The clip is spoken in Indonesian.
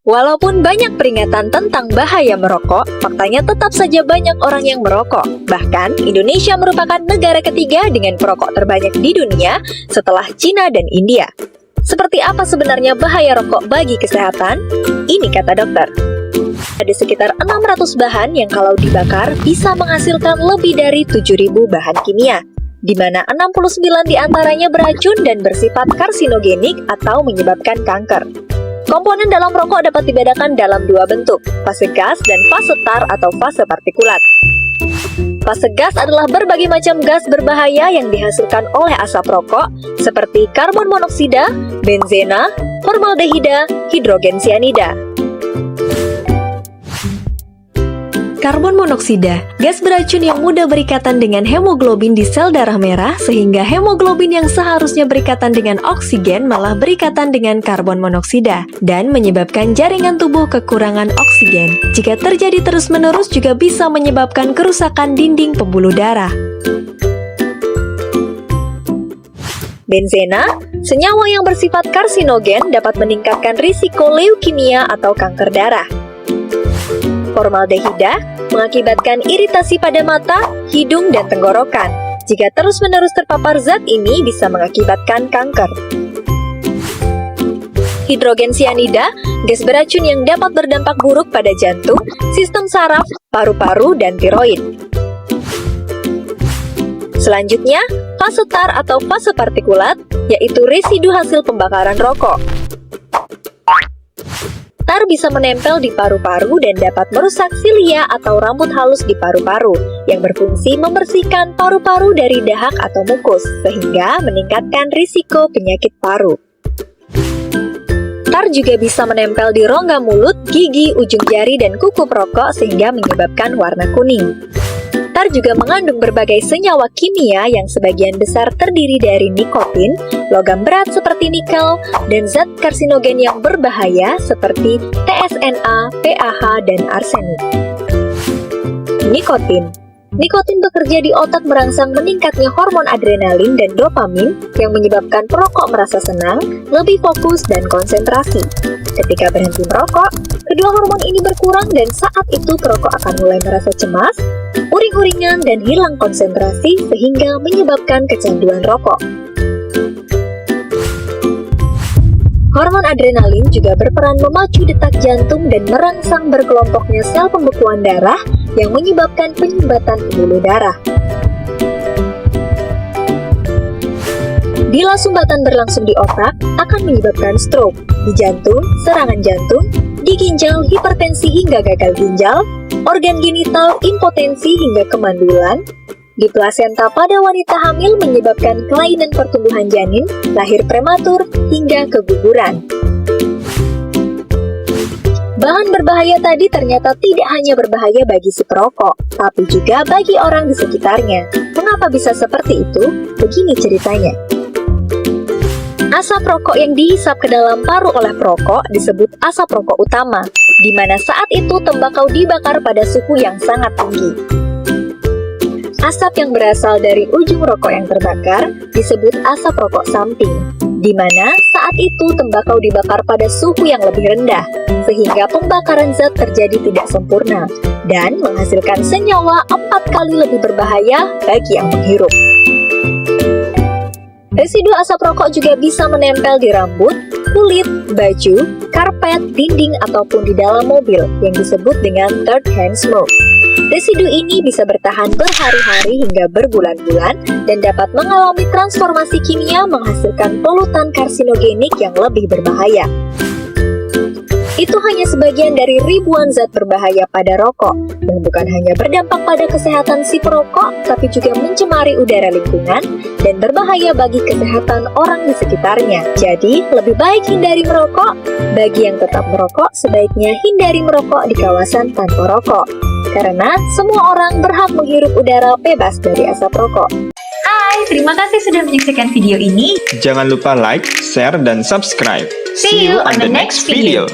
Walaupun banyak peringatan tentang bahaya merokok, faktanya tetap saja banyak orang yang merokok. Bahkan, Indonesia merupakan negara ketiga dengan perokok terbanyak di dunia setelah Cina dan India. Seperti apa sebenarnya bahaya rokok bagi kesehatan? Ini kata dokter. Ada sekitar 600 bahan yang kalau dibakar bisa menghasilkan lebih dari 7.000 bahan kimia, di mana 69 diantaranya beracun dan bersifat karsinogenik atau menyebabkan kanker. Komponen dalam rokok dapat dibedakan dalam dua bentuk, fase gas dan fase tar atau fase partikulat. Fase gas adalah berbagai macam gas berbahaya yang dihasilkan oleh asap rokok, seperti karbon monoksida, benzena, formaldehida, hidrogen sianida. Karbon monoksida, gas beracun yang mudah berikatan dengan hemoglobin di sel darah merah, sehingga hemoglobin yang seharusnya berikatan dengan oksigen malah berikatan dengan karbon monoksida, dan menyebabkan jaringan tubuh kekurangan oksigen. Jika terjadi terus-menerus juga bisa menyebabkan kerusakan dinding pembuluh darah. Benzena, senyawa yang bersifat karsinogen dapat meningkatkan risiko leukemia atau kanker darah. Formaldehida mengakibatkan iritasi pada mata, hidung, dan tenggorokan. Jika terus-menerus terpapar zat ini bisa mengakibatkan kanker. Hidrogen sianida, gas beracun yang dapat berdampak buruk pada jantung, sistem saraf, paru-paru, dan tiroid. Selanjutnya, fase tar atau fase partikulat, yaitu residu hasil pembakaran rokok. Tar bisa menempel di paru-paru dan dapat merusak silia atau rambut halus di paru-paru, yang berfungsi membersihkan paru-paru dari dahak atau mukus, sehingga meningkatkan risiko penyakit paru. Tar juga bisa menempel di rongga mulut, gigi, ujung jari, dan kuku perokok sehingga menyebabkan warna kuning. Tar juga mengandung berbagai senyawa kimia yang sebagian besar terdiri dari nikotin, logam berat seperti nikel, dan zat karsinogen yang berbahaya seperti TSNA, PAH, dan arsenik. Nikotin bekerja di otak merangsang meningkatnya hormon adrenalin dan dopamin yang menyebabkan perokok merasa senang, lebih fokus, dan konsentrasi. Ketika berhenti merokok, kedua hormon ini berkurang dan saat itu perokok akan mulai merasa cemas, uring-uringan, dan hilang konsentrasi sehingga menyebabkan kecanduan rokok. Hormon adrenalin juga berperan memacu detak jantung dan merangsang berkelompoknya sel pembekuan darah yang menyebabkan penyumbatan pembuluh darah. Bila sumbatan berlangsung di otak, akan menyebabkan stroke, di jantung, serangan jantung, di ginjal, hipertensi hingga gagal ginjal, organ genital, impotensi hingga kemandulan, di plasenta pada wanita hamil menyebabkan kelainan pertumbuhan janin, lahir prematur, hingga keguguran. Bahan berbahaya tadi ternyata tidak hanya berbahaya bagi si perokok, tapi juga bagi orang di sekitarnya. Mengapa bisa seperti itu? Begini ceritanya. Asap rokok yang dihisap ke dalam paru oleh perokok disebut asap rokok utama, di mana saat itu tembakau dibakar pada suhu yang sangat tinggi. Asap yang berasal dari ujung rokok yang terbakar disebut asap rokok samping, di mana saat itu tembakau dibakar pada suhu yang lebih rendah, sehingga pembakaran zat terjadi tidak sempurna, dan menghasilkan senyawa 4 kali lebih berbahaya bagi yang menghirup. Residu asap rokok juga bisa menempel di rambut, kulit, baju, karpet, dinding, ataupun di dalam mobil yang disebut dengan third hand smoke. Residu ini bisa bertahan berhari-hari hingga berbulan-bulan dan dapat mengalami transformasi kimia menghasilkan polutan karsinogenik yang lebih berbahaya. Itu hanya sebagian dari ribuan zat berbahaya pada rokok, yang bukan hanya berdampak pada kesehatan si perokok, tapi juga mencemari udara lingkungan dan berbahaya bagi kesehatan orang di sekitarnya. Jadi, lebih baik hindari merokok. Bagi yang tetap merokok, sebaiknya hindari merokok di kawasan tanpa rokok, karena semua orang berhak menghirup udara bebas dari asap rokok. Hai, terima kasih sudah menyaksikan video ini. Jangan lupa like, share, dan subscribe. See you on the next video.